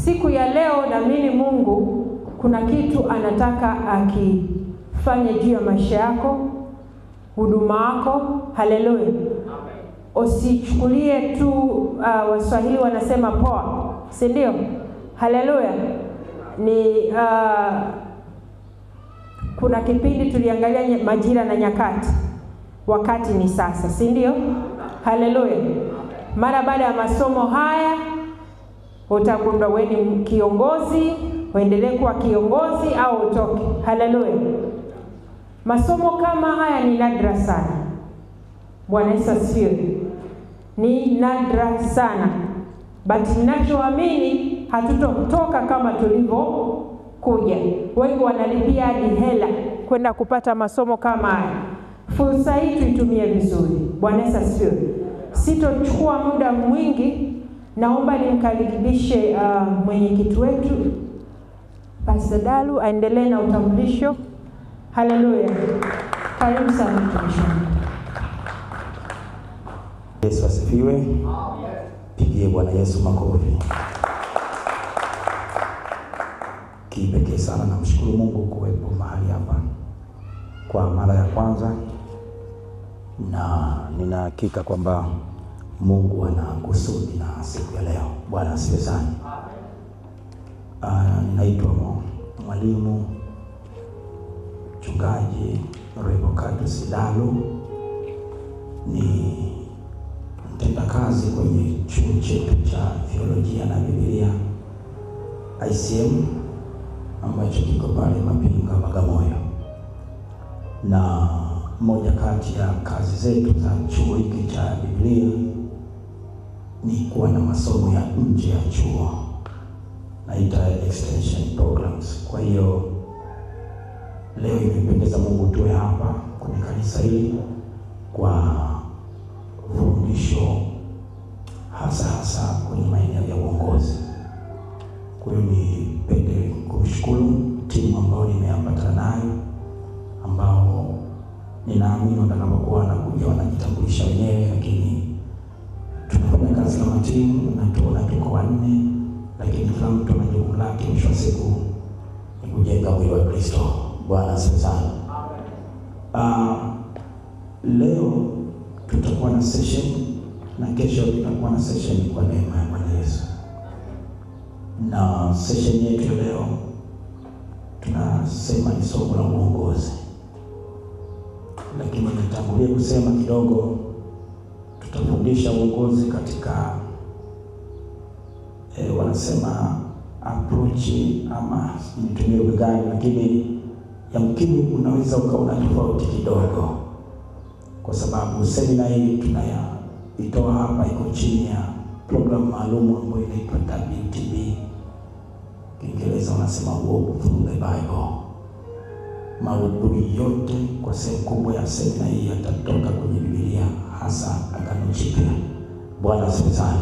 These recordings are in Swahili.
siku ya leo naamini Mungu kuna kitu anataka akifanye juu ya maisha yako, huduma yako. Haleluya. Usichukulie tu Waswahili wanasema poa, si ndio? Haleluya. Ni kuna kipindi tuliangalia majira na nyakati. Wakati ni sasa, si ndio? Haleluya. Mara baada ya masomo haya utagundua wewe ni kiongozi, uendelee kuwa kiongozi au utoke. Haleluya. Masomo kama haya ni nadra sana. Bwana Yesu asifiwe. Ni nadra sana. But ninachoamini hatutotoka kama tulivyokuja. Wengi wanalipia hadi hela kwenda kupata masomo kama haya. Fursa hii tuitumie vizuri. Bwana Yesu asifiwe. Sitochukua muda mwingi. Naomba nimkaribishe mwenyekiti wetu Pastor Dalu aendelee na utambulisho. Haleluya. Karibu sana mtumishi. Yesu asifiwe. Pigie Bwana Yesu makofi. Kipekee sana namshukuru Mungu kuwepo mahali hapa kwa mara ya kwanza, na nina hakika kwamba Mungu ana kusudi na siku ya leo. Bwana asifiwe sana. Ninaitwa mwalimu mchungaji Revocatus Dalu, ni mtendakazi kwenye chuo chetu cha theolojia na Biblia ICM ambacho kiko pale Mapinga, Bagamoyo. Na moja kati ya kazi zetu za chuo hiki cha Biblia ni kuwa na masomo ya nje ya chuo, naita extension programs. Kwa hiyo leo imependeza Mungu tuwe hapa kwenye kanisa hili kwa fundisho hasa kwenye maeneo ya uongozi. Kwa hiyo nipende kushukuru timu ambao nimeambatana nayo, ambao ninaamini watakapokuwa wanakuja wanajitambulisha wenyewe, lakini tunafanya kazi kama timu na tuko wanne, lakini kila mtu ana jukumu lake. Mwisho wa siku ni kujenga mwili wa Kristo. Bwana asifiwe sana. Leo tutakuwa na session na kesho tutakuwa na session kwa neema ya Bwana Yesu. Na session yetu leo tunasema ni somo la uongozi. Lakini nitangulia kusema kidogo, tutafundisha uongozi katika wanasema approach ama nitumie lugha gani, lakini yamkini unaweza ukaona tofauti kidogo, kwa sababu semina hii tunayoitoa hapa iko chini ya program maalum ambayo inaitwa WTB. Kiingereza wanasema Walk Through the Bible. Mahubiri yote kwa sehemu kubwa ya semina hii yatatoka kwenye Biblia, hasa Agano Jipya. Bwana asifiwe sana.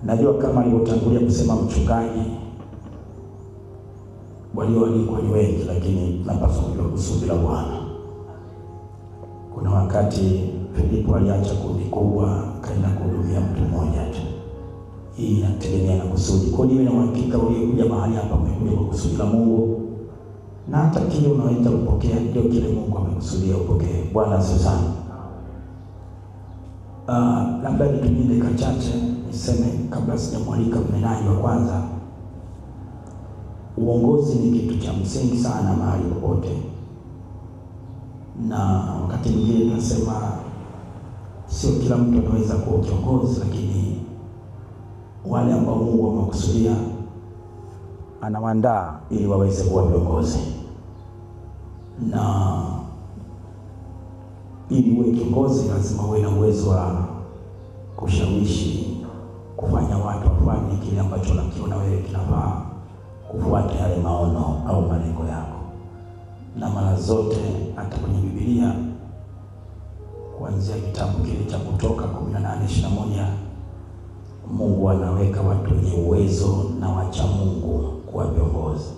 Najua kama alivyotangulia kusema mchungaji, walioalikwa ni wengi, lakini napaswa kujua kusudi la Bwana. Kuna wakati Filipo aliacha kundi kubwa kaenda kuhudumia mtu mmoja tu. Hii inategemea na kusudi. Kwa hiyo na uhakika uliokuja mahali hapa umekuja kwa kusudi la Mungu, na hata kile unaweza kupokea ndio kile Mungu amekusudia upokee. Bwana asifiwe sana. Labda nitumie dakika chache niseme kabla sijamwalika mnenaji wa kwanza. Uongozi ni kitu cha msingi sana mahali popote, na wakati mwingine tunasema sio kila mtu anaweza kuwa kiongozi, lakini wale ambao Mungu amekusudia anawaandaa ili waweze kuwa viongozi. Na ili uwe kiongozi lazima uwe na uwezo wa kushawishi, kufanya watu wafanye kile ambacho unakiona wewe kinafaa, kufuata yale maono au malengo yako. Na mara zote hata kwenye Biblia, kuanzia kitabu kile cha Kutoka 18:21, Mungu anaweka watu wenye uwezo na wacha Mungu kuwa viongozi.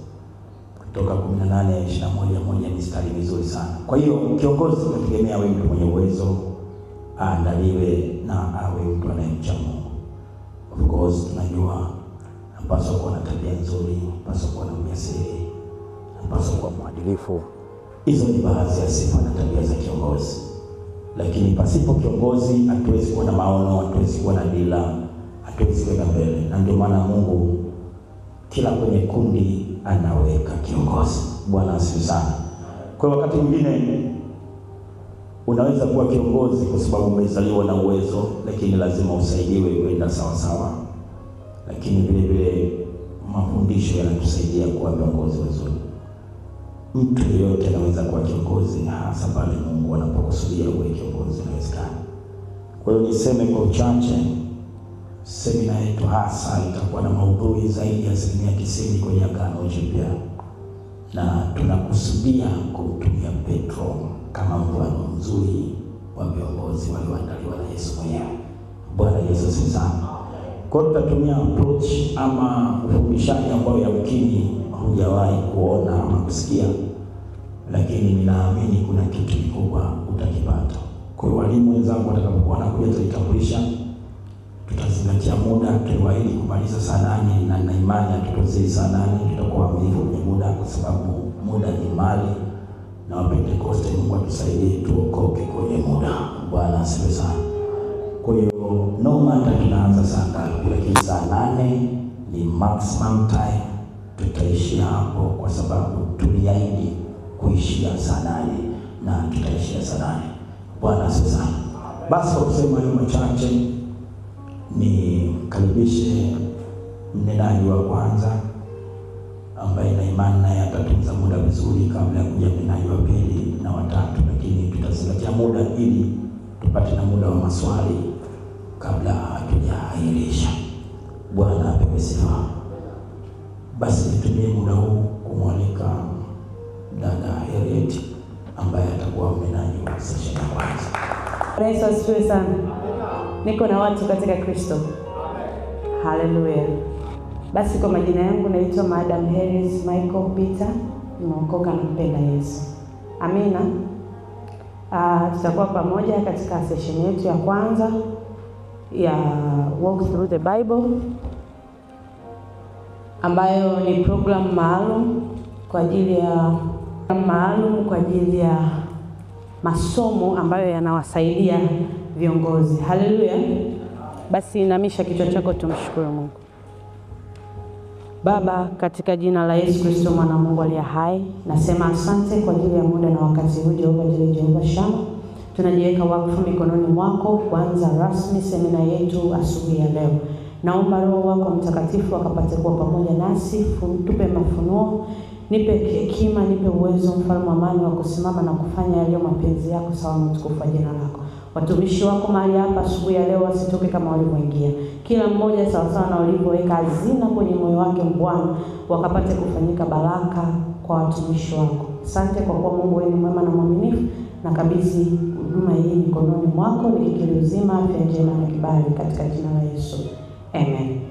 Kutoka 18:21 ni mstari mzuri sana. Kwa hiyo kiongozi tunategemea awe mtu mwenye uwezo, aandaliwe na awe mtu anayemcha Mungu. Of course tunajua Anapaswa kuwa na tabia nzuri, anapaswa kuwa na ujasiri, anapaswa kuwa mwadilifu. Hizo ni baadhi ya sifa na tabia za kiongozi. Lakini pasipo kiongozi hatuwezi kuwa na maono, hatuwezi kuwa na dira, hatuwezi kwenda mbele. Na ndio maana Mungu kila kwenye kundi anaweka kiongozi. Bwana asifiwe sana. Kwa wakati mwingine unaweza kuwa kiongozi kwa sababu umezaliwa na uwezo, lakini lazima usaidiwe kwenda sawa sawa. Lakini vile vile mafundisho yanatusaidia kuwa viongozi wazuri. Mtu yeyote anaweza kuwa kiongozi, hasa pale Mungu anapokusudia uwe kiongozi, inawezekana. Kwa hiyo niseme kwa uchache, semina yetu hasa itakuwa na maudhui zaidi ya 90% kwenye Agano Jipya. Na tunakusudia kumtumia Petro kama mfano mzuri wa viongozi walioandaliwa na Yesu mwenyewe. Bwana Yesu asifiwe. Kwa hiyo tutatumia approach ama ufundishaji ambao yamkini hujawahi kuona ama kusikia, lakini ninaamini kuna kitu kikubwa utakipata. Kwa hiyo walimu wenzangu watakapokuwa wanakuja kutambulisha, tutazingatia muda, tuliwaahidi kumaliza saa 8 na nina imani tutazidi saa 8, tutakuwa waaminifu kwenye muda kwa sababu muda ni mali na Wapentekoste Mungu atusaidie tuokoke kwenye muda. Bwana asifiwe sana. Kwa hiyo no matter tunaanza saa ngapi, lakini saa 8 ni maximum time. Tutaishia hapo kwa sababu tuliahidi kuishia saa 8 na tutaishia saa 8. Bwana asifiwe sana. Basi kwa kusema hayo machache, ni karibishe mnenaji wa kwanza ambaye na imani naye atatunza muda vizuri kabla ya kuja mnenaji wa pili na watatu, lakini tutazingatia muda ili tupate na muda wa maswali kabla hatujaahirisha. Bwana apewe sifa. Basi nitumie muda huu kumwalika dada Harriet ambaye atakuwa mnenaji wa session ya kwanza. Yesu asifiwe sana. Niko na watu katika Kristo. Haleluya. Basi kwa majina yangu naitwa Madam Harris Michael Peter, nimeokoka na mpenda Yesu. Amina. Tutakuwa pamoja katika session yetu ya kwanza ya Walk Through the Bible, ambayo ni program maalum kwa ajili ya masomo ambayo yanawasaidia viongozi. Haleluya. Basi inamisha kichwa chako, tumshukuru Mungu. Baba, katika jina la Yesu Kristo mwana Mungu aliye hai, nasema asante kwa ajili ya muda na wakati huu Jehova Jehova Shama. Tunajiweka wakfu mikononi mwako kuanza rasmi semina yetu asubuhi ya leo. Naomba Roho wako Mtakatifu akapate kuwa pamoja nasi, tupe mafunuo, nipe hekima, nipe uwezo, mfalme wa amani, wa kusimama na kufanya yaliyo mapenzi yako sawa na utukufu wa jina lako. Watumishi wako mahali hapa asubuhi ya leo wasitoke kama walivyoingia. Kila mmoja sawa sawa na ulivyoweka hazina kwenye moyo wake Bwana, wakapate kufanyika baraka kwa watumishi wako. Asante kwa kuwa Mungu wewe ni mwema na mwaminifu, na kabidhi huduma hii mikononi mwako, nikikiri uzima, afya njema na kibali katika jina la Yesu. Amen.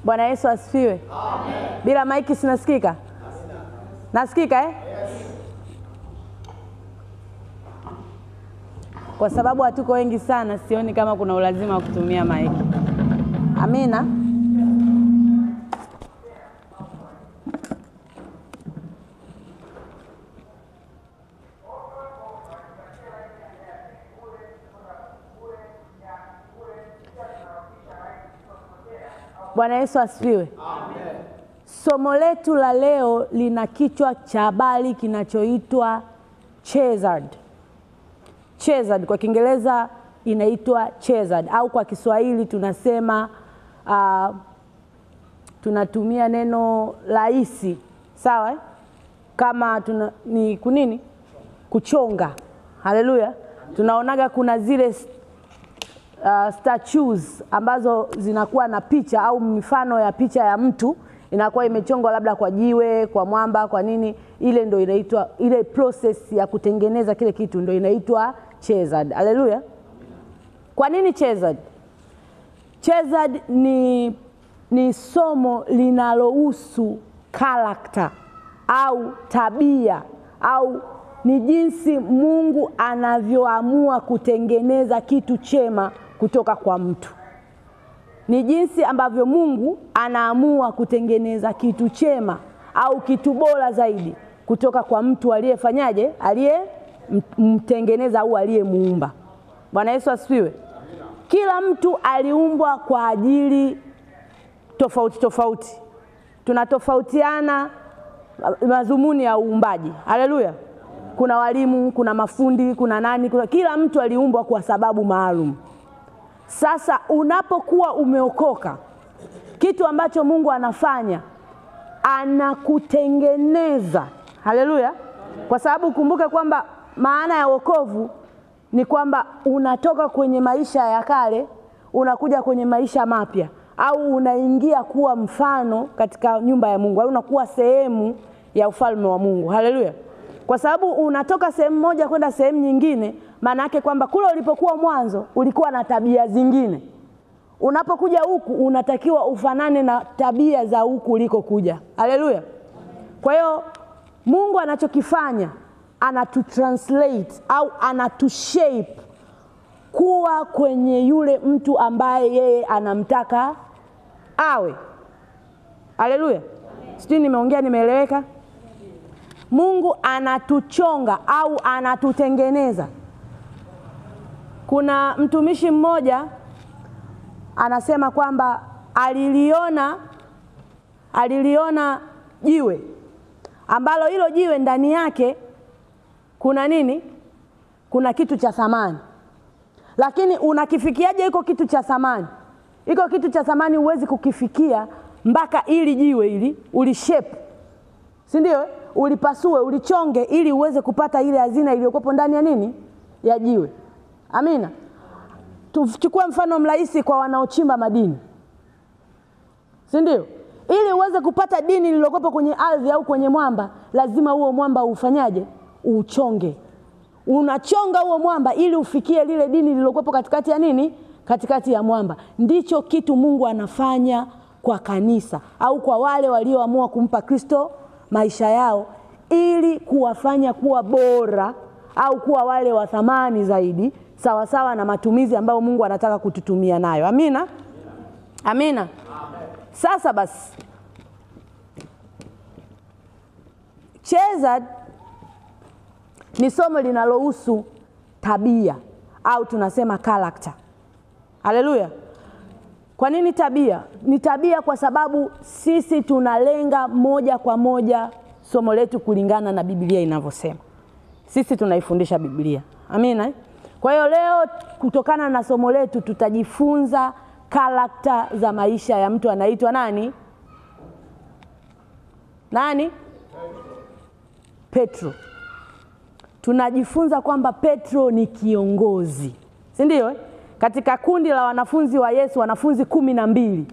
Bwana Yesu asifiwe. Amen. Bila maiki sinasikika? Nasikika eh? Yes. Kwa sababu hatuko wengi sana, sioni kama kuna ulazima wa kutumia maiki. Amina. Bwana Yesu asifiwe. Amen. Somo letu la leo lina kichwa cha habari kinachoitwa Chazard. Chazard kwa Kiingereza inaitwa Chazard, au kwa Kiswahili tunasema tunatumia neno rahisi, sawa? Kama ni kunini? Kuchonga. Haleluya. Tunaonaga kuna zile statues ambazo zinakuwa na picha au mifano ya picha ya mtu, inakuwa imechongwa labda kwa jiwe, kwa mwamba, kwa nini. Ile ndio inaitwa, ile process ya kutengeneza kile kitu ndio inaitwa Chazard. Haleluya. Kwa nini Chazard? Chazard ni somo linalohusu character au tabia, au ni jinsi Mungu anavyoamua kutengeneza kitu chema kutoka kwa mtu. ni jinsi ambavyo Mungu anaamua kutengeneza kitu chema au kitu bora zaidi kutoka kwa mtu aliyefanyaje, aliyemtengeneza au aliyemuumba. Bwana Yesu asifiwe. Kila mtu aliumbwa kwa ajili tofauti tofauti. Tunatofautiana madhumuni ya uumbaji. Haleluya. Kuna walimu, kuna mafundi, kuna nani, kila mtu aliumbwa kwa sababu maalum. Sasa unapokuwa umeokoka, kitu ambacho Mungu anafanya, anakutengeneza. Haleluya. Kwa sababu kumbuka kwamba maana ya wokovu ni kwamba unatoka kwenye maisha ya kale unakuja kwenye maisha mapya, au unaingia kuwa mfano katika nyumba ya Mungu, au unakuwa sehemu ya ufalme wa Mungu. Haleluya. Kwa sababu unatoka sehemu moja kwenda sehemu nyingine, maana yake kwamba kule ulipokuwa mwanzo ulikuwa na tabia zingine. Unapokuja huku unatakiwa ufanane na tabia za huku ulikokuja. Haleluya. Kwa hiyo Mungu anachokifanya, anatutranslate au anatushape kuwa kwenye yule mtu ambaye yeye anamtaka awe. Haleluya. Sijui nimeongea, nimeeleweka? Mungu anatuchonga au anatutengeneza. Kuna mtumishi mmoja anasema kwamba aliliona jiwe ambalo hilo jiwe ndani yake kuna nini? Kuna kitu cha thamani. Lakini unakifikiaje iko kitu cha thamani? Iko kitu cha thamani huwezi kukifikia mpaka ili jiwe ili ulishape. Si ndio? Ulipasue, ulichonge ili uweze kupata ile hazina iliyokuwa ndani ya nini? Ya jiwe. Amina. Tuchukue mfano mrahisi kwa wanaochimba madini. Si ndio? Ili uweze kupata dini lililokuwa kwenye ardhi au kwenye mwamba, lazima huo mwamba ufanyaje? Uchonge. Unachonga huo mwamba ili ufikie lile dini lililokuwa katikati ya nini? Katikati ya mwamba. Ndicho kitu Mungu anafanya kwa kanisa au kwa wale walioamua kumpa Kristo maisha yao, ili kuwafanya kuwa bora au kuwa wale wa thamani zaidi, sawa sawa na matumizi ambayo Mungu anataka kututumia nayo. Amina. Amina. Sasa basi, cheza ni somo linalohusu tabia au tunasema character. Haleluya. Kwa nini tabia? Ni tabia kwa sababu sisi tunalenga moja kwa moja somo letu kulingana na Biblia inavyosema. Sisi tunaifundisha Biblia. Amina. Kwa hiyo leo kutokana na somo letu tutajifunza character za maisha ya mtu anaitwa nani? Nani? Petro. Tunajifunza kwamba Petro ni kiongozi. Si ndio? Katika kundi la wanafunzi wa Yesu, wanafunzi 12,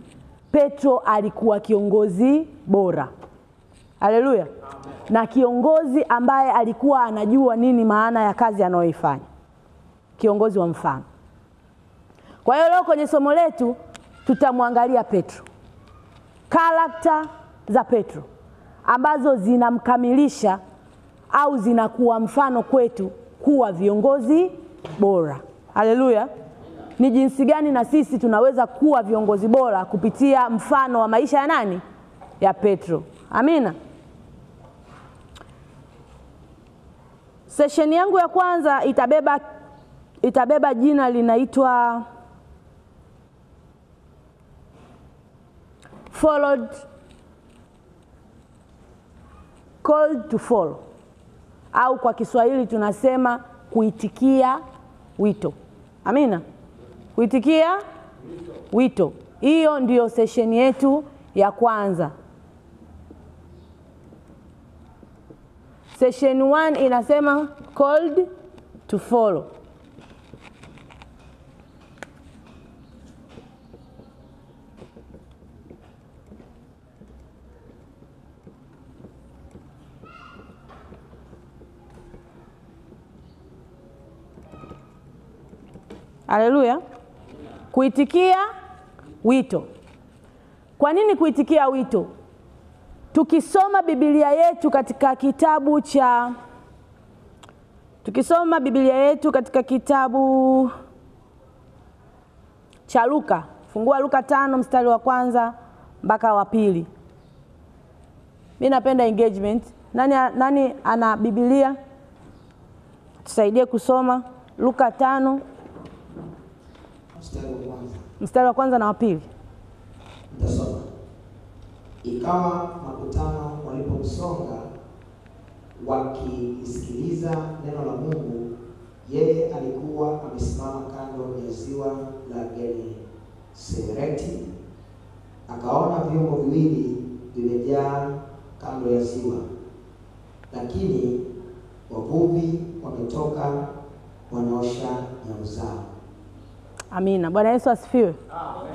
Petro alikuwa kiongozi bora. Haleluya. Na kiongozi ambaye alikuwa anajua nini maana ya kazi anayoifanya. Kiongozi wa mfano. Kwa hiyo leo kwenye somo letu tutamwangalia Petro. Character za Petro ambazo zinamkamilisha au zinakuwa mfano kwetu kuwa viongozi bora. Haleluya. Ni jinsi gani na sisi tunaweza kuwa viongozi bora kupitia mfano wa maisha ya nani? Ya Petro. Amina. Session yangu ya kwanza itabeba jina linaitwa called to follow, au kwa Kiswahili tunasema kuitikia wito. Amina. Kuitikia wito. Hiyo ndiyo session yetu ya kwanza. Session 1 inasema called to follow. Haleluya. Kuitikia wito. Kwa nini kuitikia wito? Tukisoma Biblia yetu katika kitabu cha Luka Fungua Luka 5 mstari wa 1 mpaka wa 2. Mimi napenda engagement. Nani ana Biblia? Tusaidie kusoma Luka 5 mstari wa 1 na wa 2. Nitasoma. Ikawa makutano walipomsonga wakisikiliza neno la Mungu, yeye alikuwa amesimama kando ya ziwa la Genesareti. Akaona vyombo viwili vimejaa kando ya ziwa, lakini wavuvi wametoka wanaosha nyavu zao. Amina. Bwana Yesu asifiwe. Amen.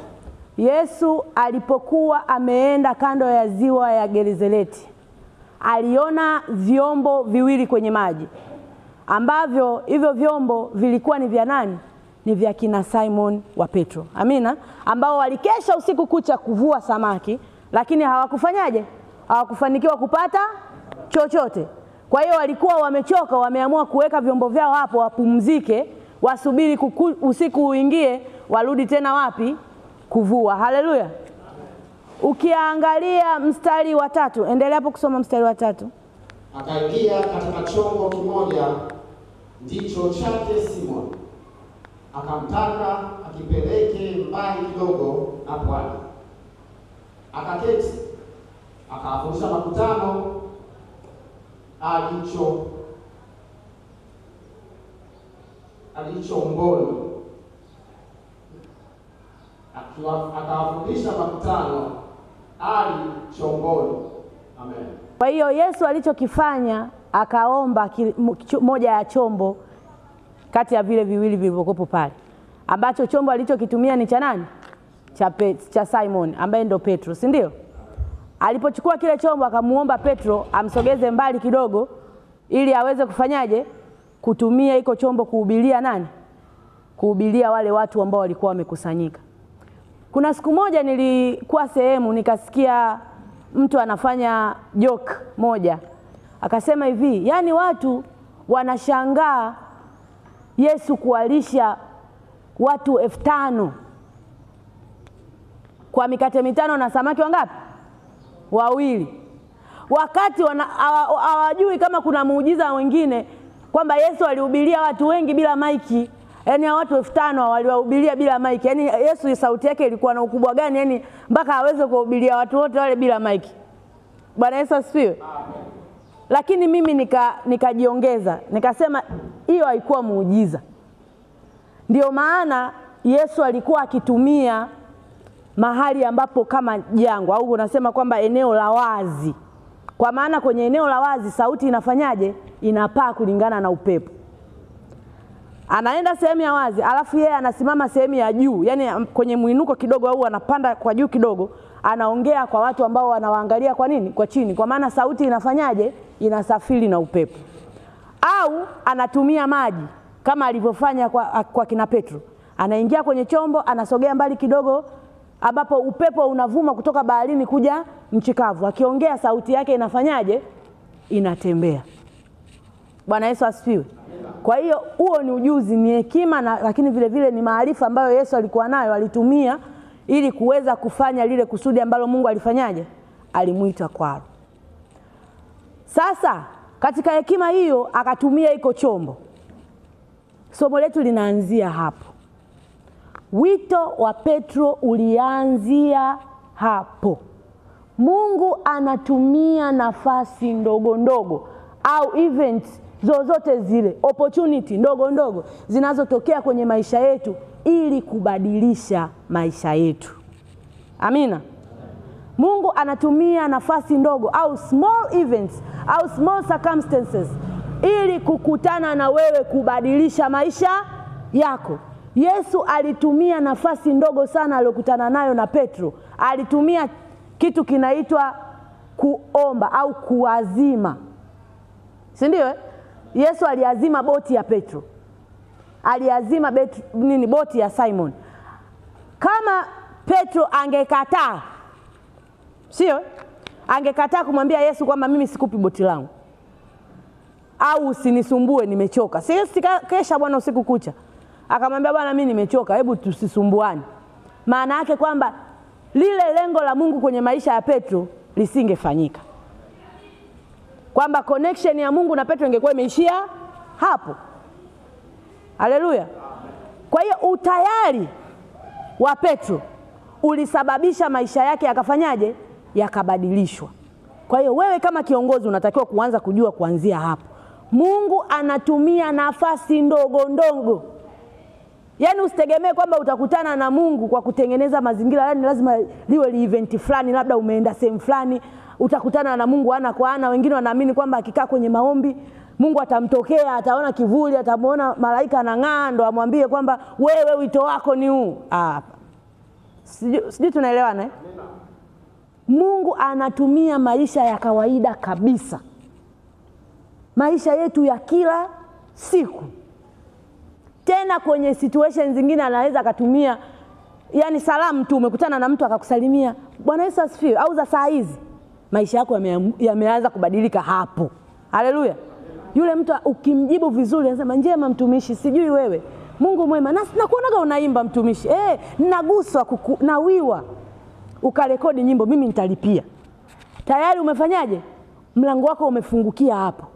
Yesu alipokuwa ameenda kando ya ziwa ya Genesareti, aliona vyombo viwili kwenye maji, ambavyo hivyo vyombo vilikuwa ni vya nani? Ni vya kina Simon wa Petro. Amina. Ambao walikesha usiku kucha kuvua samaki, lakini hawakufanyaje? Hawakufanikiwa kupata chochote. Kwa hiyo walikuwa wamechoka, wameamua kuweka vyombo vyao hapo wapumzike, wasubiri usiku uingie, warudi tena wapi? Kuvua. Haleluya. Ukiangalia mstari wa 3, endelea hapo kusoma mstari wa 3. Akaingia katika chombo kimoja ndicho chake Simon, akamtaka akipeleke mbali kidogo na pwani. Akaketi, akawafundisha makutano alichomboni. Akawafundisha makutano alichomboni. Amen. Kwa hiyo Yesu alichokifanya, akaomba moja ya chombo kati ya vile viwili vilivyokuwa pale, ambacho chombo alichokitumia ni cha nani? Cha Simon, ambaye ndo Petro, si ndio? Alipochukua kile chombo, akamuomba Petro amsogeze mbali kidogo ili aweze kufanyaje? Kutumia iko chombo kuhubiria nani? Kuhubiria wale watu ambao walikuwa wamekusanyika. Kuna siku moja nilikuwa sehemu, nikasikia mtu anafanya joke moja. Akasema hivi, yani watu wanashangaa Yesu kuwalisha watu 5,000 kwa mikate 5 na samaki wangapi? 2. Wakati hawajui kama kuna muujiza wengine kwamba Yesu alihubiria watu wengi bila maiki. Yaani watu 5,000 waliwahubiria bila maiki. Yaani Yesu sauti yake ilikuwa na ukubwa gani yani mpaka aweze kuhubiria watu wote wale bila maiki. Bwana Yesu asifiwe. Amen. Lakini mimi nikajiongeza, nikasema hiyo haikuwa muujiza. Ndio maana Yesu alikuwa akitumia mahali ambapo kama jangwa, au unasema kwamba eneo la wazi. Kwa maana kwenye eneo la wazi sauti inafanyaje? Inapaa kulingana na upepo. Anaenda sehemu ya wazi, alafu yeye anasimama sehemu ya juu, yani kwenye mwinuko kidogo, au anapanda kwa juu kidogo, anaongea kwa watu ambao wanawaangalia kwa nini? Kwa chini. Kwa maana sauti inafanyaje? Inasafiri na upepo. Au anatumia maji kama alivyofanya kwa kina Petro. Anaingia kwenye chombo, anasogea mbali kidogo ambapo upepo unavuma kutoka baharini kuja nchi kavu. Akiongea sauti yake inafanyaje? Inatembea. Bwana Yesu asifiwe. Kwa hiyo huo ni ujuzi, ni hekima, lakini vile vile ni maarifa ambayo Yesu alikuwa nayo, alitumia ili kuweza kufanya lile kusudi ambalo Mungu alifanyaje? Alimuita kwalo. Sasa katika hekima hiyo akatumia iko chombo. Somo letu linaanzia hapo. Wito wa Petro ulianzia hapo. Mungu anatumia nafasi ndogo ndogo au events zozote zile, opportunity ndogo ndogo zinazotokea kwenye maisha yetu ili kubadilisha maisha yetu. Amina. Mungu anatumia nafasi ndogo au small events au small circumstances ili kukutana na wewe kubadilisha maisha yako. Yesu alitumia nafasi ndogo sana aliyokutana nayo na Petro. Alitumia kitu kinaitwa kuomba au kuazima. Si ndio? Yesu aliazima boti ya Petro. Aliazima boti ya Simon. Kama Petro angekataa, sio? Angekataa kumwambia Yesu kwamba mimi sikupi boti langu, au usinisumbue nimechoka. Sisi kesha Bwana usiku kucha. Akamwambia Bwana mimi nimechoka, hebu tusisumbuane. maana yake kwamba lile lengo la Mungu kwenye maisha ya Petro lisingefanyika, kwamba connection ya Mungu na Petro ingekuwa imeishia hapo. Haleluya. Kwa hiyo utayari wa Petro ulisababisha maisha yake yakafanyaje? Yakabadilishwa. Kwa hiyo wewe kama kiongozi unatakiwa kuanza kujua kuanzia hapo, Mungu anatumia nafasi ndogo ndogo. Yaani usitegemee kwamba utakutana na Mungu kwa kutengeneza mazingira, yaani lazima liwe event fulani, labda umeenda sehemu fulani utakutana na Mungu ana kwa ana. Wengine wanaamini kwamba akikaa kwenye maombi Mungu atamtokea, ataona kivuli, atamuona malaika anang'aa ndo amwambie kwamba wewe wito wako ni huu. Sijui tunaelewana eh? Mungu anatumia maisha ya kawaida kabisa, maisha yetu ya kila siku. Tena kwenye situations zingine anaweza akatumia, yani salamu tu, umekutana na mtu akakusalimia Bwana Yesu asifiwe, au za saa hizi maisha yako yameanza kubadilika hapo. Haleluya. Yule mtu ukimjibu vizuri anasema njema mtumishi, sijui wewe Mungu mwema, na kuonaga unaimba mtumishi, ninaguswa nawiwa, ukarekodi nyimbo, mimi nitalipia. Tayari umefanyaje? Mlango wako umefungukia hapo.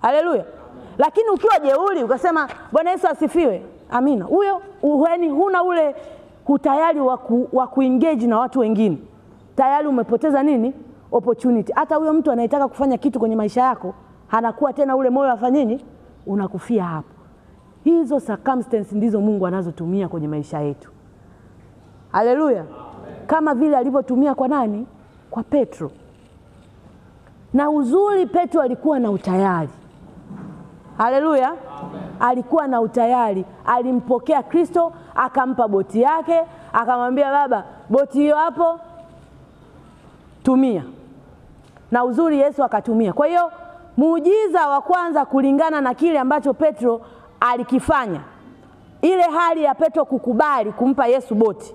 Haleluya. Lakini ukiwa jeuri ukasema Bwana Yesu asifiwe, amina, huyo yani huna ule utayari wa kuengage na watu wengine, tayari umepoteza nini? Opportunity. Hata huyo mtu anayetaka kufanya kitu kwenye maisha yako hanakuwa tena ule moyo afanyeni, unakufia hapo. Hizo circumstances ndizo Mungu anazotumia kwenye maisha yetu. Haleluya. Kama vile alivyotumia kwa nani? Kwa Petro. Na uzuri Petro alikuwa na utayari. Haleluya. Alikuwa na utayari. Alimpokea Kristo, akampa boti yake, akamwambia baba, boti hiyo hapo tumia. Na uzuri Yesu akatumia. Kwa hiyo muujiza wa kwanza kulingana na kile ambacho Petro alikifanya, ile hali ya Petro kukubali kumpa Yesu boti,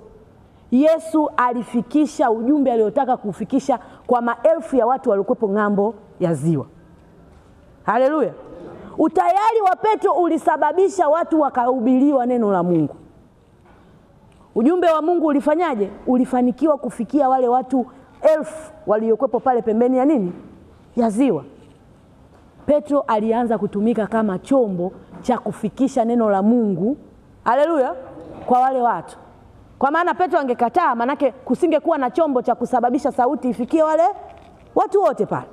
Yesu alifikisha ujumbe aliotaka kufikisha kwa maelfu ya watu waliokuwepo ng'ambo ya ziwa. Haleluya. Utayari wa Petro ulisababisha watu wakahubiriwa neno la Mungu. Ujumbe wa Mungu ulifanyaje? Ulifanikiwa kufikia wale watu elfu waliokuwepo pale pembeni ya nini? Ya ziwa. Petro alianza kutumika kama chombo cha kufikisha neno la Mungu. Haleluya. Kwa wale watu. Kwa maana Petro angekataa, manake kusingekuwa na chombo cha kusababisha sauti ifikie wale watu wote pale.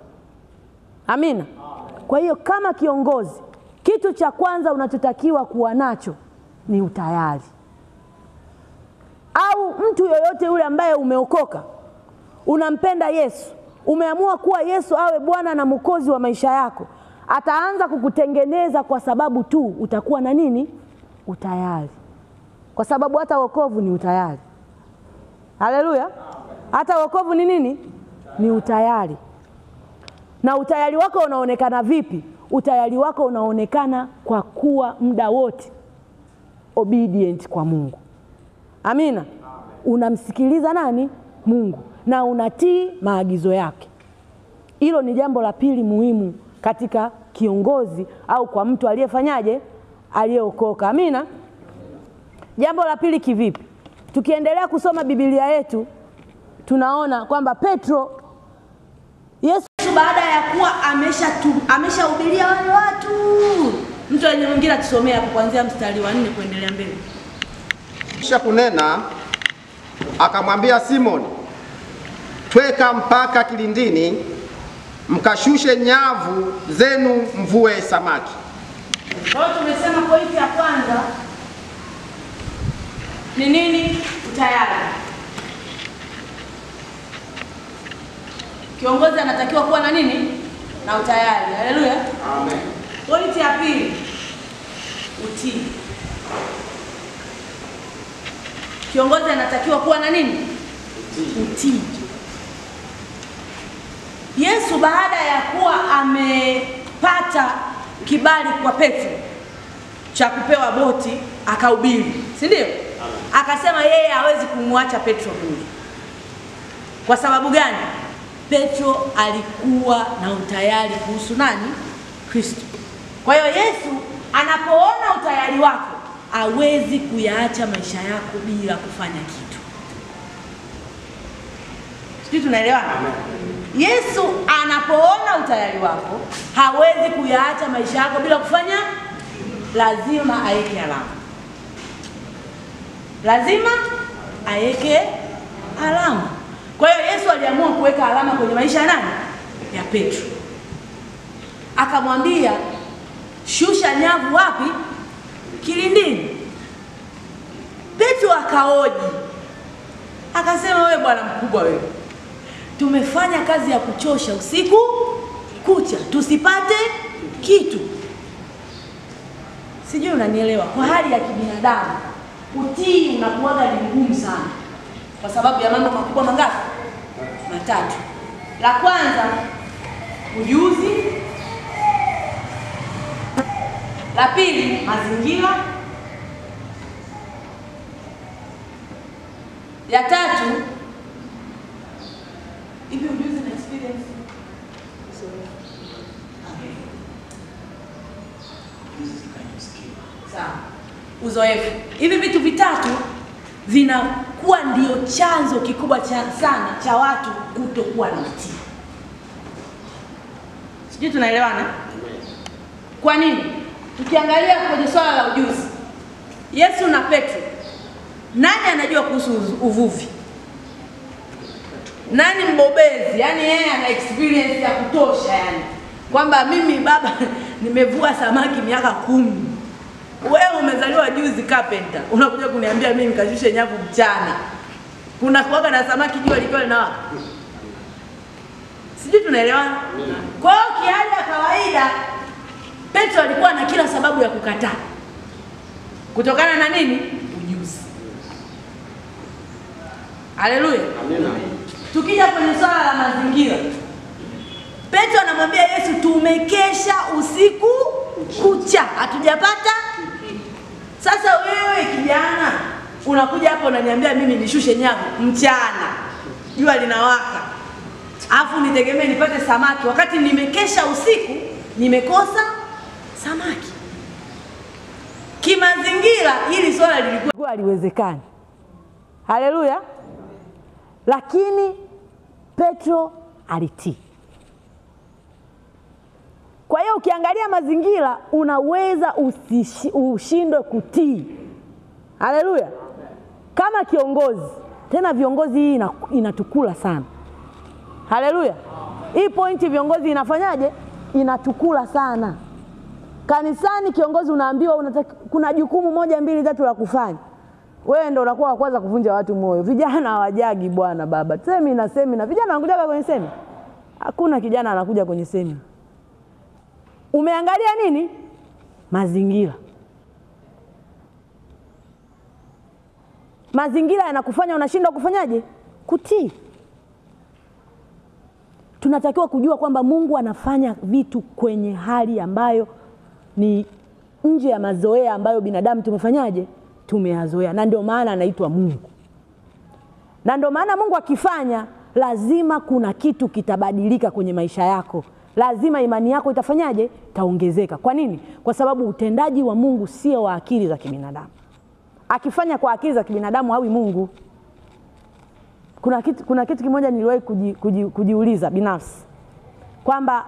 Amina. Kwa hiyo kama kiongozi, kitu cha kwanza unachotakiwa kuwa nacho ni utayari. Au mtu yoyote yule ambaye umeokoka, unampenda Yesu, umeamua kuwa Yesu awe Bwana na Mwokozi wa maisha yako, ataanza kukutengeneza kwa sababu tu utakuwa na nini? Utayari. Kwa sababu hata wokovu ni utayari. Haleluya. Hata wokovu ni nini? Ni utayari. Na utayari wako unaonekana vipi? Utayari wako unaonekana kwa kuwa muda wote obedient kwa Mungu. Amina. Unamsikiliza nani? Mungu. Na unatii maagizo yake. Hilo ni jambo la pili muhimu katika kiongozi au kwa mtu aliyefanyaje? Aliyeokoka. Amina. Jambo la pili kivipi? Tukiendelea kusoma Biblia yetu tunaona kwamba Petro, Yesu baada ya kuwa ameshahubiria wale watu, mtu mwingine atusomea hapo kuanzia mstari wa 4 kuendelea mbele. Kisha kunena akamwambia Simoni, tweka mpaka kilindini, mkashushe nyavu zenu mvue samaki. Kwa hiyo tumesema pointi ya kwanza ni nini? Utayari. Kiongozi anatakiwa kuwa na nini? Na utayari. Haleluya. Amen. Pointi ya pili, utii. Kiongozi anatakiwa kuwa na nini? Utii. Yesu baada ya kuwa amepata kibali kwa Petro cha kupewa boti akahubiri, si ndio? Akasema yeye hawezi kumwacha Petro bure. Kwa sababu gani? Petro alikuwa na utayari kuhusu nani? Kristo. Kwa hiyo Yesu anapoona utayari wako, hawezi kuyaacha maisha yako bila kufanya kitu. Sisi tunaelewana? Yesu anapoona utayari wako, hawezi kuyaacha maisha yako bila kufanya, lazima aeke alama. Lazima aeke alama. Kwa hiyo Yesu aliamua kuweka alama kwenye maisha ya nani? Ya Petro. Akamwambia, shusha nyavu wapi? Kilindini. Petro akaoji. Akasema, wewe bwana mkubwa wewe, tumefanya kazi ya kuchosha usiku kucha tusipate kitu. Sijui unanielewa? Kwa hali ya kibinadamu utii unakuwaga ni ngumu sana, kwa sababu ya mambo makubwa mangapi? Matatu. La kwanza, ujuzi. La pili, mazingira. Ya tatu, hivi ujuzi na experience. Sawa. Uzoefu. Hivi vitu vitatu vinakuwa ndio chanzo kikubwa sana cha watu kutokuwa na utii. Sijui tunaelewana? Kwa nini? Tukiangalia kwenye swala la ujuzi, Yesu na Petro, nani anajua kuhusu uvuvi? Nani mbobezi? Yaani yeye ana experience ya kutosha, yani kwamba mimi baba nimevua samaki miaka 10. Wewe umezaliwa juzi carpenter, unakuja kuniambia mimi nikashushe nyavu mchana. Kuna kuwaga na samaki jua likiwa linawaka. Sijui tunaelewana? Kwa hiyo kiasi ya kawaida Petro alikuwa na kila sababu ya kukataa. Kutokana na nini? Ujuzi. Haleluya. Amina. Tukija kwenye swala la mazingira, Petro anamwambia Yesu, tumekesha usiku kucha hatujapata. Sasa wewe kijana unakuja hapa unaniambia mimi nishushe nyavu mchana, jua linawaka, afu nitegemee nipate samaki wakati nimekesha usiku nimekosa samaki. Kimazingira hili swala lilikuwa haliwezekani. Haleluya. Lakini Petro alitii. Kwa hiyo ukiangalia mazingira unaweza ushindwe kutii. Haleluya. Kama kiongozi, tena viongozi hii inatukula sana. Haleluya. Hii pointi viongozi inafanyaje? Inatukula sana. Kanisani kiongozi unaambiwa kuna jukumu 1 2 3 la kufanya. Wewe ndio unakuwa wa kwanza kuvunja watu moyo. Vijana hawajagi bwana baba. Semina vijana wanakuja kwenye semina. Hakuna kijana anakuja kwenye semina. Umeangalia nini? Mazingira. Mazingira yanakufanya unashindwa kufanyaje? Kutii. Tunatakiwa kujua kwamba Mungu anafanya vitu kwenye hali ambayo ni nje ya mazoea ambayo binadamu tumefanyaje? Tumeyazoea. Na ndio maana anaitwa Mungu. Na ndio maana Mungu akifanya lazima kuna kitu kitabadilika kwenye maisha yako. Lazima imani yako itafanyaje? Taongezeka. Kwa nini? Kwa sababu utendaji wa Mungu sio wa akili za kibinadamu. Akifanya kwa akili za kibinadamu hawi Mungu. Kuna kitu kimoja niliwahi kujiuliza binafsi, kwamba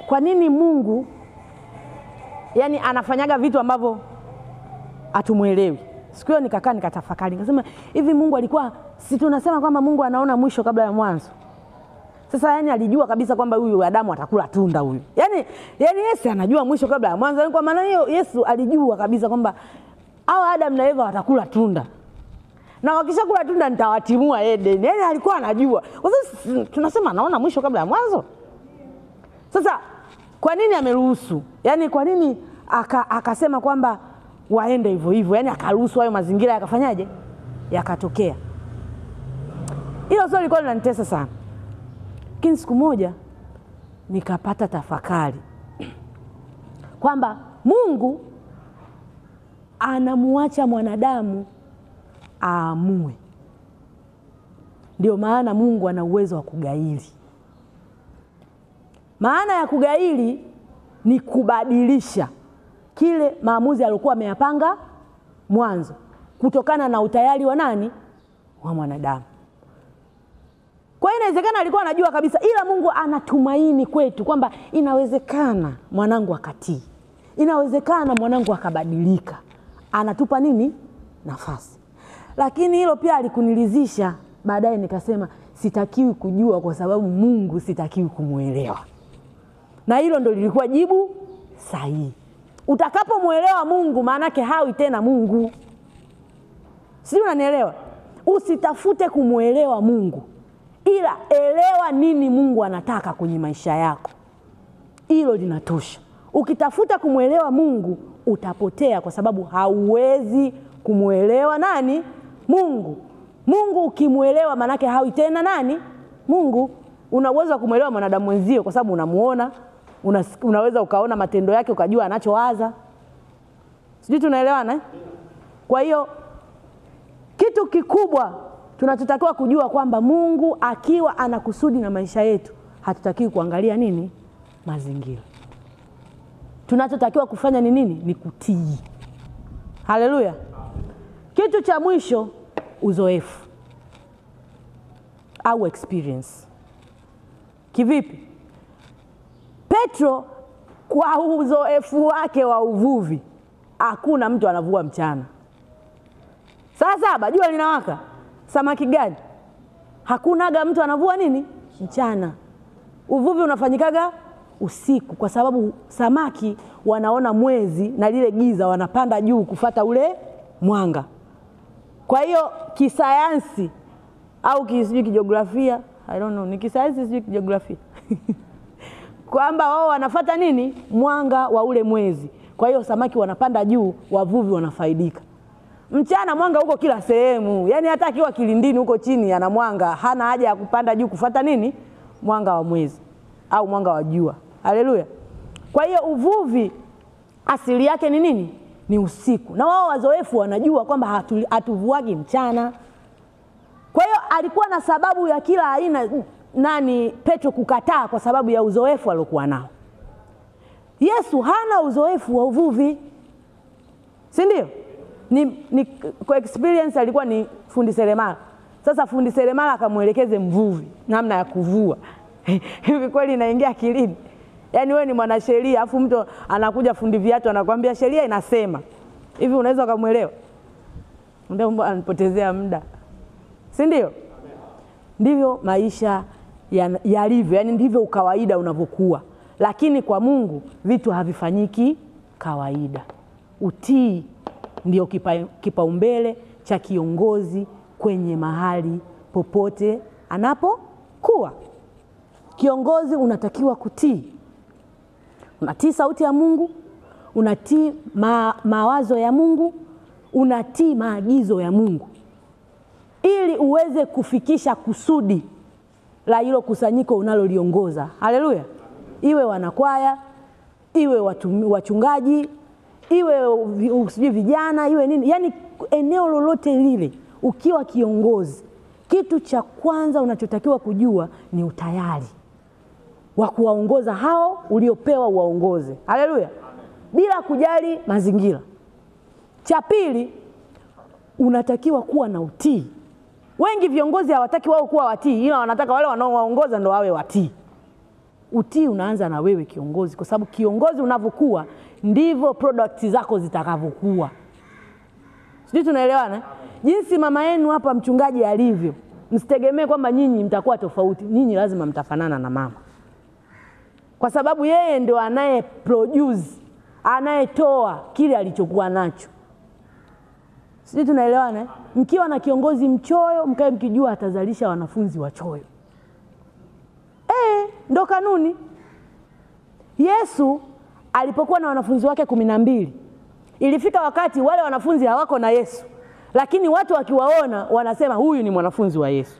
kwa nini Mungu yani anafanyaga vitu ambavyo hatumuelewi. Siku hiyo nikakaa nikatafakari, nikasema hivi Mungu alikuwa, si tunasema kwamba Mungu anaona mwisho kabla ya mwanzo. Sasa yani alijua kabisa kwamba huyu Adamu atakula tunda huyu. Yani Yesu anajua mwisho kabla ya mwanzo. Kwa maana hiyo Yesu alijua kabisa kwamba hao Adam na Eva watakula tunda. Na wakishakula tunda nitawatimua Eden. Yani alikuwa anajua. Kwa sababu tunasema anaona mwisho kabla ya mwanzo. Sasa kwa nini ameruhusu? Yani kwa nini akasema kwamba waende hivyo hivyo? Yani akaruhusu hayo mazingira yakafanyaje? Yakatokea. Hilo swali lilikuwa linanitesa sana. Lakini siku moja nikapata tafakari kwamba Mungu anamuacha mwanadamu aamue. Ndio maana Mungu ana uwezo wa kugairi. Maana ya kugairi ni kubadilisha kile maamuzi aliyokuwa ameyapanga mwanzo kutokana na utayari wa nani? Wa mwanadamu. Kwa hiyo inawezekana alikuwa anajua kabisa, ila Mungu anatumaini kwetu kwamba inawezekana mwanangu akatii. Inawezekana mwanangu akabadilika. Anatupa nini? Nafasi. Lakini hilo pia alikunilizisha. Baadaye nikasema sitakiwi kujua kwa sababu Mungu sitakiwi kumuelewa. Na hilo ndo lilikuwa jibu sahihi. Utakapomuelewa Mungu maana yake hawi tena Mungu. Sijui unanielewa? Usitafute kumuelewa Mungu, ila elewa nini Mungu anataka kwenye maisha yako. Hilo linatosha. Ukitafuta kumuelewa Mungu utapotea, kwa sababu hauwezi kumuelewa nani? Mungu. Mungu ukimuelewa maana yake hawi tena nani? Mungu. Unaweza kumuelewa mwanadamu mwenzio kwa sababu unamuona, unaweza ukaona matendo yake ukajua anachowaza. Sijui tunaelewana? Kwa hiyo kitu kikubwa tunachotakiwa kujua kwamba Mungu akiwa anakusudi na maisha yetu, hatutakiwi kuangalia nini? Mazingira. Tunachotakiwa kufanya ni nini? Ni kutii. Haleluya. Kitu cha mwisho, uzoefu au experience. Kivipi? Petro kwa uzoefu wake wa uvuvi, hakuna mtu anavua mchana. Saa 7 jua linawaka, samaki gani? Hakunaga mtu anavua nini? Mchana. Uvuvi unafanyikaga usiku, kwa sababu samaki wanaona mwezi na lile giza, wanapanda juu kufata ule mwanga. Kwa hiyo kisayansi au sijui kijiografia, I don't know, ni kisayansi sijui kijiografia kwamba wao wanafuata nini? Mwanga wa ule mwezi. Kwa hiyo samaki wanapanda juu, wavuvi wanafaidika. Mchana mwanga huko kila sehemu. Yaani hata akiwa kilindini huko chini ana mwanga, hana haja ya kupanda juu kufuata nini? Mwanga wa mwezi au mwanga wa jua. Haleluya. Kwa hiyo uvuvi asili yake ni nini? Ni usiku. Na wao wazoefu wanajua kwamba hatuvuagi mchana. Kwa hiyo alikuwa na sababu ya kila aina Petro kukataa, kwa sababu ya uzoefu aliokuwa nao. Yesu hana uzoefu wa uvuvi. Si ndio? Ni kwa experience alikuwa ni fundi seremala. Sasa fundi seremala akamuelekeze mvuvi namna ya kuvua. Hivi kweli inaingia akilini? Yaani wewe ni mwanasheria afu mtu anakuja fundi viatu anakuambia sheria inasema. Hivi unaweza kumuelewa? Ndio anapotezea muda. Si ndio? Ndivyo maisha yalivyo, yani ndivyo ukawaida unavyokuwa. Lakini kwa Mungu vitu havifanyiki kawaida. Utii ndio kipaumbele cha kiongozi kwenye mahali popote anapokuwa. Kiongozi unatakiwa kutii. Unatii sauti ya Mungu, unatii mawazo ya Mungu, unatii maagizo ya Mungu, ili uweze kufikisha kusudi la hilo kusanyiko unaloliongoza. Haleluya. Iwe wanakwaya, iwe wachungaji, iwe vijana, iwe nini. Yaani eneo lolote lile, ukiwa kiongozi, kitu cha kwanza unachotakiwa kujua ni utayari wa kuwaongoza hao uliopewa uwaongoze. Haleluya. Bila kujali mazingira. Cha pili, unatakiwa kuwa na utii. Wengi viongozi hawataki wao kuwa watii, ila wanataka wale wanaowaongoza ndo wawe watii. Utii unaanza na wewe kiongozi, kwa sababu kiongozi unavyokuwa ndivyo products zako zitakavyokuwa. Sisi tunaelewana? Jinsi mama yenu hapa mchungaji alivyo, msitegemee kwamba nyinyi mtakuwa tofauti. Nyinyi lazima mtafanana na mama, kwa sababu yeye ndio anaye produce, anayetoa kile alichokuwa nacho. Sisi tunaelewana? Mkiwa na kiongozi mchoyo, mkae mkijua atazalisha wanafunzi wachoyo. Ndo kanuni. Yesu alipokuwa na wanafunzi wake 12, ilifika wakati wale wanafunzi hawako na Yesu, lakini watu wakiwaona wanasema huyu ni mwanafunzi wa Yesu.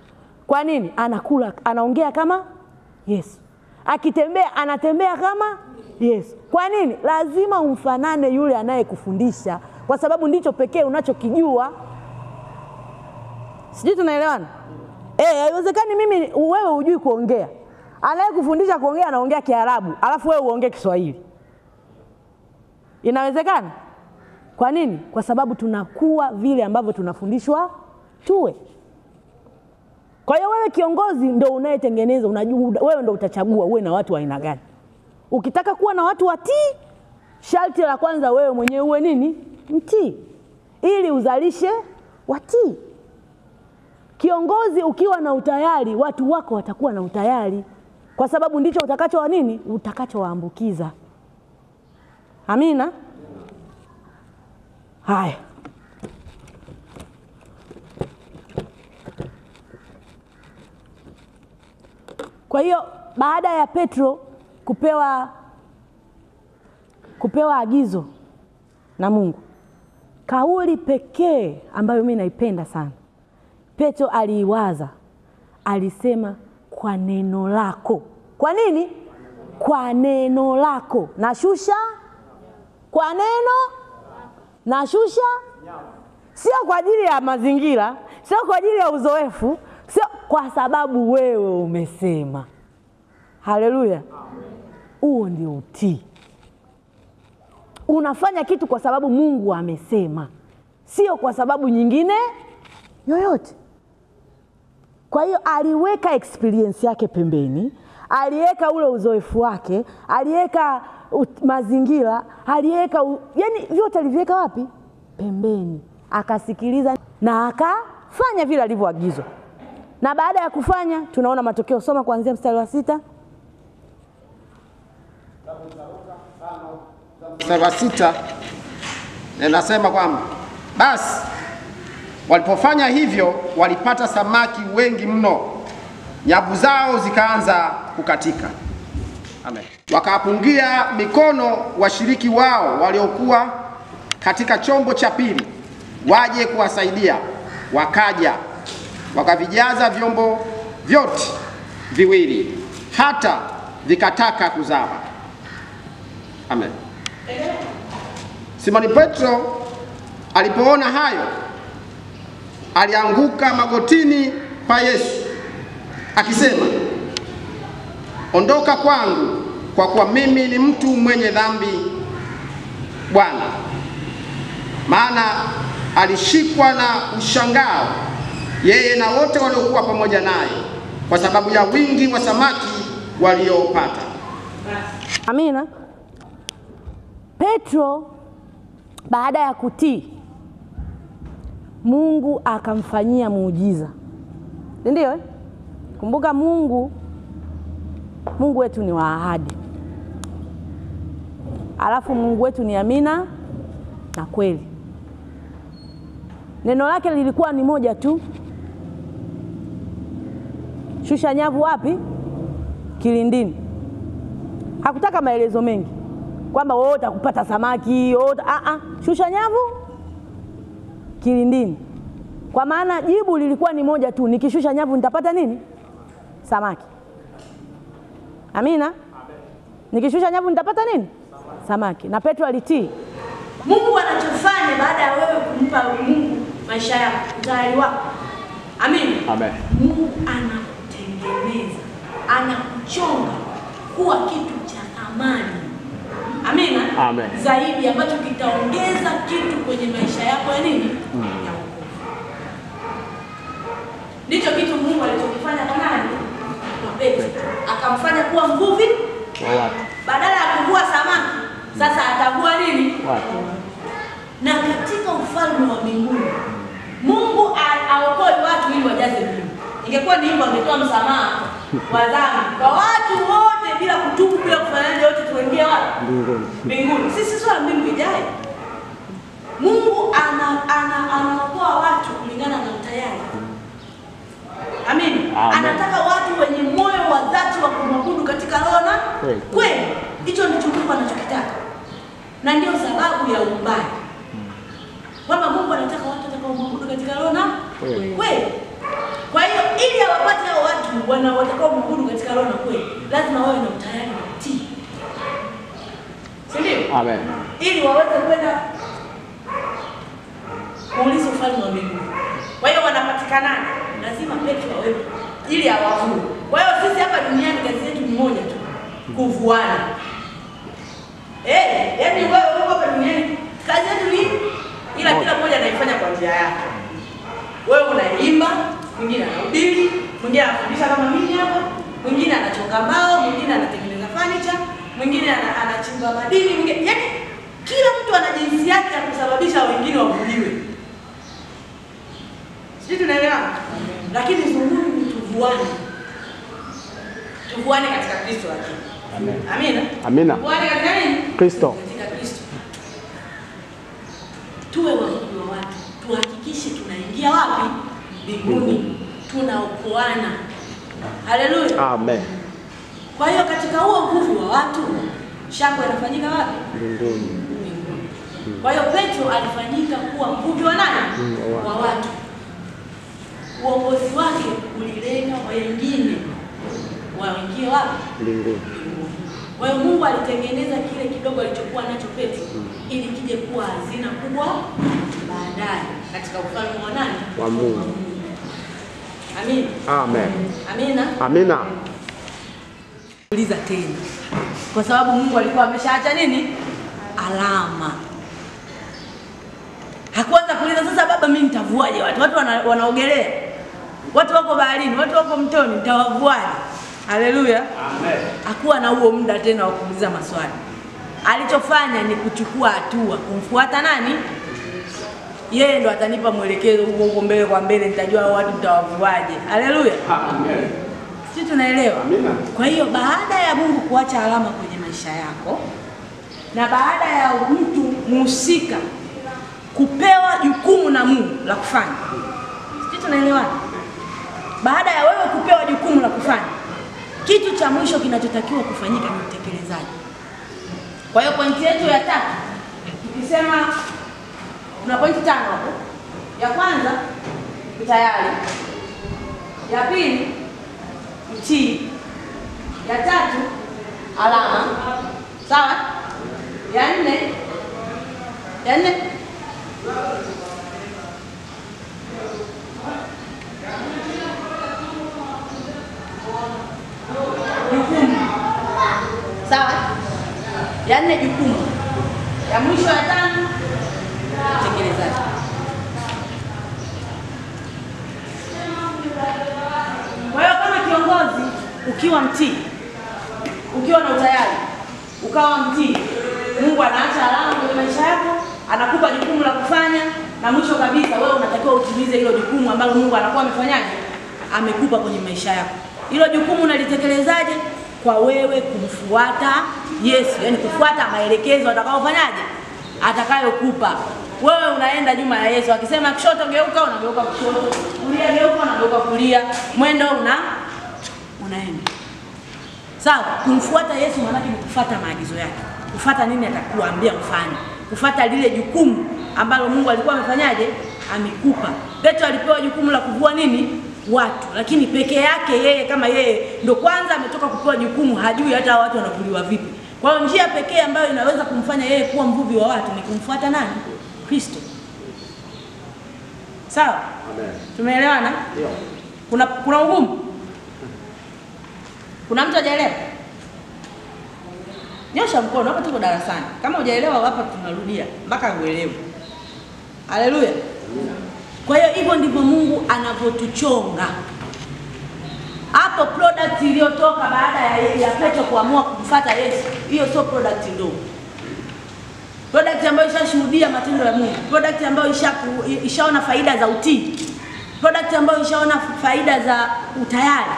Kwa nini? Anakula, anaongea kama Yesu. Akitembea, anatembea kama Yesu. Kwa nini? Lazima umfanane yule anayekufundisha, kwa sababu ndicho pekee unachokijua. Sijui tunaelewana? Haiwezekani wewe hujui kuongea. Anayekufundisha kuongea anaongea Kiarabu, alafu wewe uongee Kiswahili. Inawezekana? Kwa nini? Kwa sababu tunakuwa vile ambavyo tunafundishwa tuwe. Kwa hiyo wewe kiongozi ndio unayetengeneza, unajua wewe ndio utachagua uwe na watu wa aina gani. Ukitaka kuwa na watu watii, sharti la kwanza wewe mwenyewe uwe nini? Mtii. Ili uzalishe watii. Kiongozi ukiwa na utayari, watu wako watakuwa na utayari. Kwa sababu ndicho utakacho wa nini? Utakachowaambukiza. Amina? Haya. Kwa hiyo baada ya Petro kupewa agizo na Mungu, kauli pekee ambayo mimi naipenda sana Petro aliiwaza, alisema kwa neno lako. Kwa nini? Kwa neno lako nashusha, kwa neno nashusha. Sio kwa ajili ya mazingira, sio kwa ajili ya uzoefu, sio, kwa sababu wewe umesema. Haleluya. Huo ndio utii. Unafanya kitu kwa sababu Mungu amesema, sio kwa sababu nyingine yoyote. Kwa hiyo aliweka experience yake pembeni, aliweka ule uzoefu wake, aliweka mazingira, aliweka yani vyote aliviweka wapi? Pembeni. Akasikiliza na akafanya vile alivyoagizwa. Na baada ya kufanya tunaona matokeo. Soma kuanzia mstari wa 6. Mstari wa 6 nasema kwamba basi walipofanya hivyo walipata samaki wengi mno, nyavu zao zikaanza kukatika. Amen. Wakapungia mikono washiriki wao waliokuwa katika chombo cha pili waje kuwasaidia. Wakaja wakavijaza vyombo vyote viwili hata vikataka kuzama. Amen. Simoni Petro alipoona hayo alianguka magotini pa Yesu akisema, ondoka kwangu, kwa kuwa mimi ni mtu mwenye dhambi Bwana. Maana alishikwa na ushangao yeye na wote waliokuwa pamoja naye kwa sababu ya wingi wa samaki waliopata. Amina. Petro baada ya kutii, Mungu akamfanyia muujiza. Ndio? Kumbuka Mungu wetu ni wa ahadi. Alafu Mungu wetu ni amina na kweli. Neno lake lilikuwa ni moja tu. Shusha nyavu wapi? Kilindini. Hakutaka maelezo mengi kwamba wewe utakupata samaki, shusha nyavu kilindini. Kwa maana jibu lilikuwa ni moja tu, nikishusha nyavu nitapata nini? Samaki. Amina. Amen. Nikishusha nyavu nitapata nini? Samaki. Na Petro alitii. Mungu anachofanya baada ya wewe kumpa Mungu maisha yako, utayari wako. Amen. Amen. Mungu anakutengeneza, anakuchonga kuwa kitu cha thamani. Amina. Amen. Zaidi ambacho kitaongeza kitu kwenye maisha yako ya nini? Ya wokovu. Ndicho kitu Mungu alichokifanya kwa nani? Kwa Petro. Akamfanya kuwa mvuvi wa watu. Badala ya kuvua samaki, sasa atavua nini? Watu. Na katika ufalme wa mbinguni, Mungu aokoe watu ili wajaze mbingu. Ingekuwa ni hivyo, angetoa msamaha wa dhambi kwa watu wote bila kutubu, bila kufanya yote, tuingie wapi? Mbinguni. Sisi sio mbingu ijayo. Mungu anaokoa watu kulingana na utayari. Amen. Anataka watu wenye moyo wa dhati wa kumwabudu katika roho na kweli. Hicho ndicho Mungu anachokitaka. Na ndio sababu ya uumbaji. Kwamba Mungu anataka watu watakaomwabudu katika roho na kweli. Kwa hiyo ili awapate hao watu watakaomwabudu katika roho na kweli, lazima wawe na utayari wa kutii. Sindio? Amen. Ili waweze kwenda kuulisa ufalme wa mbinguni. Kwa hiyo wanapatikanaje? Lazima Petro awepo ili awavue. Kwa hiyo sisi hapa duniani kazi yetu ni moja tu, kuvuana. Yaani wewe uko hapa duniani kazi yetu ni ila kila mmoja anaifanya kwa njia yake. Wewe unaimba, mwingine anahubiri, mwingine anafundisha kama mimi hapa, mwingine anachonga mbao, mwingine anatengeneza furniture, mwingine anachimba madini, mwingine, yaani kila mtu ana jinsi yake ya kusababisha wengine wavuliwe. Sisi tunaelewa? Lakini zungumzo ni tuvuane. Tuvuane katika Kristo lakini. Amina. Amina. Tuvuane katika nini? Kristo. Katika Kristo. Tuwe wavuvi wa watu. Tuhakikishe tunaingia wapi? Mbinguni. Tunaokoana. Haleluya. Amen. Kwa hiyo katika huo uvuvi wa watu, shangwe inafanyika wapi? Mbinguni. Kwa hiyo Petro alifanyika kuwa mvuvi wa nani? Wa watu. Uongozi wake ulilenga wengine waingie wapi? Mbinguni. Kwa hiyo Mungu alitengeneza kile kidogo alichokuwa nacho Petro ili kije kuwa hazina kubwa baadaye katika ufalme wa nani? Wa Mungu. Amina. Amen. Amina. Amina. Uliza tena. Kwa sababu Mungu alikuwa ameshaacha nini? Alama. Hakuanza kuuliza sasa baba mimi nitavuaje watu? Watu wanaogelea. Watu wako baharini, watu wako mtoni, nitawavuaje? Haleluya. Amen. Hakuwa na huo muda tena wa kuuliza maswali. Alichofanya ni kuchukua hatua, kumfuata nani? Yeye ndo atanipa mwelekezo huko mbele kwa mbele, nitajua watu nitawavuaje. Haleluya. Amen. Sisi tunaelewa. Amina. Kwa hiyo baada ya Mungu kuacha alama kwenye maisha yako na baada ya mtu mhusika kupewa jukumu na Mungu la kufanya. Sisi tunaelewana? Baada ya wewe kupewa jukumu la kufanya, kitu cha mwisho kinachotakiwa kufanyika ni utekelezaji. Kwa hiyo pointi yetu ya 3, tukisema kuna pointi 5 hapo. Ya kwanza, tayari. Ya pili, utii. Ya 3, alama. Sawa? Ya 4 jukumu. Sawa? Ya 4 jukumu. Ya mwisho ya 5 utekelezaji. Kwa hiyo kama kiongozi ukiwa mtii, ukiwa na utayari, ukawa mtii, Mungu anaacha alama kwenye maisha yako, anakupa jukumu la kufanya, na mwisho kabisa wewe unatakiwa utimize hilo jukumu ambalo Mungu anakuwa amefanyaje? Amekupa kwenye maisha yako. Hilo jukumu unalitekelezaje? Kwa wewe kumfuata Yesu, yani kufuata maelekezo atakayofanyaje? Atakayokupa. Wewe unaenda nyuma ya Yesu, akisema kushoto geuka, unageuka kushoto, kulia geuka, unageuka kulia, mwendo unaenda. Sawa, kumfuata Yesu maana ni kufuata maagizo yake. Kufuata nini atakuambia ufanye. Kufuata lile jukumu ambalo Mungu alikuwa amefanyaje? Amekupa. Petro alipewa jukumu la kuvua nini? Watu. Lakini peke yake yeye kama yeye ndo kwanza ametoka kupewa jukumu, hajui hata watu wanavuliwa vipi. Kwa hiyo njia pekee ambayo inaweza kumfanya yeye kuwa mvuvi wa watu ni kumfuata nani? Kristo. Sawa? Amen. Tumeelewana? Ndio. Kuna ugumu? Kuna mtu hajaelewa? Nyosha mkono, hapa tuko darasani. Kama hujaelewa hapa tunarudia mpaka uelewe. Haleluya. Kwa hiyo hivyo ndivyo Mungu anavyotuchonga. Hapo product iliyotoka baada ya Petro kuamua kumfuata Yesu, hiyo sio product ndogo. Product ambayo ishashuhudia matendo ya Mungu, product ambayo ishaona faida za utii, product ambayo ishaona faida za utayari.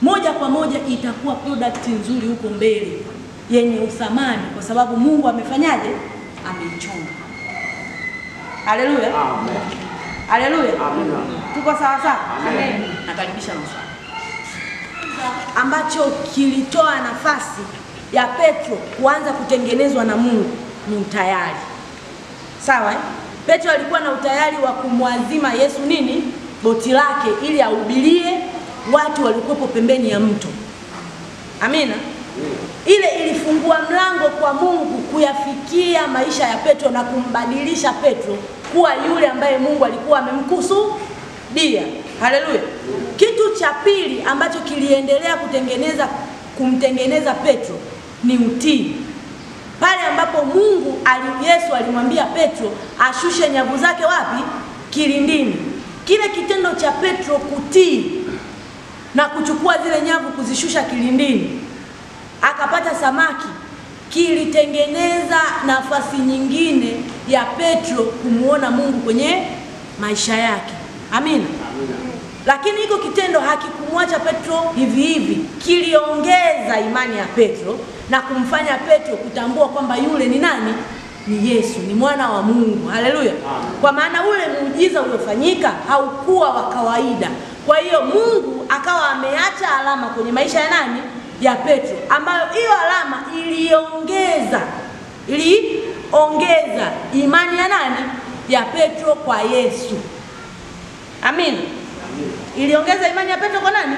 Moja kwa moja itakuwa product nzuri huko mbele yenye uthamani, kwa sababu Mungu amefanyaje? Ameichonga. Haleluya. Amen. Haleluya. Amen. Tuko sawa sawa? Amen. Nakaribisha maswali. Ambacho kilitoa nafasi ya Petro kuanza kutengenezwa na Mungu ni utayari. Sawa? Petro alikuwa na utayari wa kumwazima Yesu nini? Boti lake ili ahubirie watu walikuwepo pembeni ya mto. Amina. Ile ilifungua mlango kwa Mungu kuyafikia maisha ya Petro na kumbadilisha Petro kuwa yule ambaye Mungu alikuwa amemkusudia. Haleluya. Kitu cha pili ambacho kiliendelea kumtengeneza Petro ni utii. Pale ambapo Yesu alimwambia Petro ashushe nyavu zake wapi? Kilindini. Kile kitendo cha Petro kutii na kuchukua zile nyavu kuzishusha kilindini, akapata samaki, kilitengeneza nafasi nyingine ya Petro kumuona Mungu kwenye maisha yake. Amina. Lakini hiko kitendo hakikumwacha Petro hivi hivi, kiliongeza imani ya Petro na kumfanya Petro kutambua kwamba yule ni nani? Ni Yesu, ni mwana wa Mungu. Haleluya. Kwa maana ule muujiza uliofanyika haukuwa wa kawaida. Kwa hiyo Mungu akawa ameacha alama kwenye maisha ya nani? Ya Petro, ambayo hiyo alama iliongeza imani ya nani? Ya Petro kwa Yesu. Amina. Iliongeza imani ya Petro kwa nani?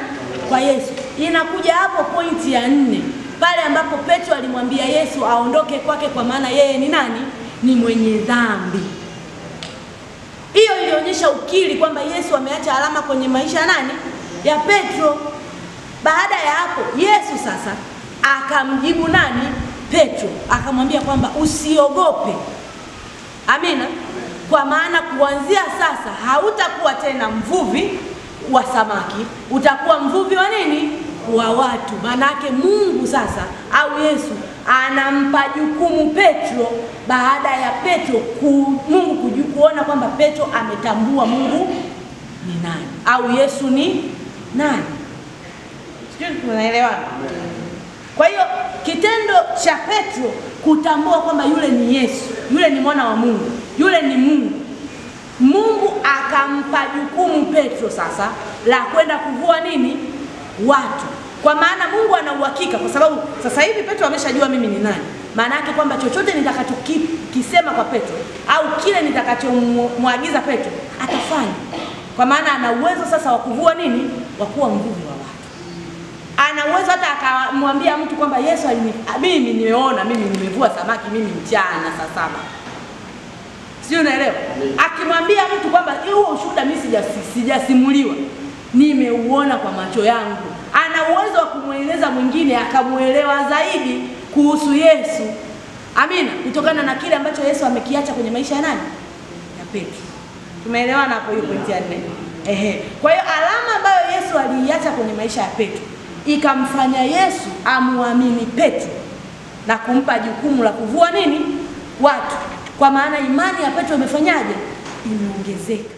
Kwa Yesu. Inakuja hapo pointi ya 4, pale ambapo Petro alimwambia Yesu aondoke kwake kwa maana yeye ni nani? Ni mwenye dhambi. Hiyo ilionyesha ukiri kwamba Yesu ameacha alama kwenye maisha ya nani? Ya Petro. Baada ya hapo Yesu sasa akamjibu nani? Petro. Akamwambia kwamba usiogope. Amina. Kwa maana kuanzia sasa hautakuwa tena mvuvi wa samaki, utakuwa mvuvi wa nini? Wa watu. Manake Mungu sasa au Yesu anampa jukumu Petro baada ya Petro Mungu kuona kwamba Petro ametambua Mungu ni nani au Yesu ni nani. Sijui tunaelewana? Kwa hiyo kitendo cha Petro kutambua kwamba yule ni Yesu, yule ni mwana wa Mungu, yule ni Mungu, Mungu akampa jukumu Petro sasa la kwenda kuvua nini? Watu. Kwa maana Mungu ana uhakika, kwa sababu sasa hivi Petro ameshajua mimi ni nani. Maana yake kwamba chochote nitakachokisema kwa Petro au kile nitakachomwagiza Petro atafanya. Kwa maana ana uwezo sasa wa kuvua nini? Wa kuwa mvuvi wa watu. Ana uwezo hata akamwambia mtu kwamba Yesu mimi nimeona, mimi nimevua samaki mimi mchana saa 7. Sio, unaelewa? Akimwambia mtu kwamba huo ushuhuda mimi sijasimuliwa, nimeuona kwa macho yangu. Ana uwezo wa kumueleza mwingine akamuelewa zaidi kuhusu Yesu. Amina. Kutokana na kile ambacho Yesu amekiacha kwenye maisha ya nani? Ya Petro. Tumeelewana hapo hiyo pointi ya 4? Kwa hiyo alama ambayo Yesu aliiacha kwenye maisha ya Petro ikamfanya Yesu amuamini Petro na kumpa jukumu la kuvua nini? Watu. Kwa maana imani ya Petro imefanyaje? Imeongezeka.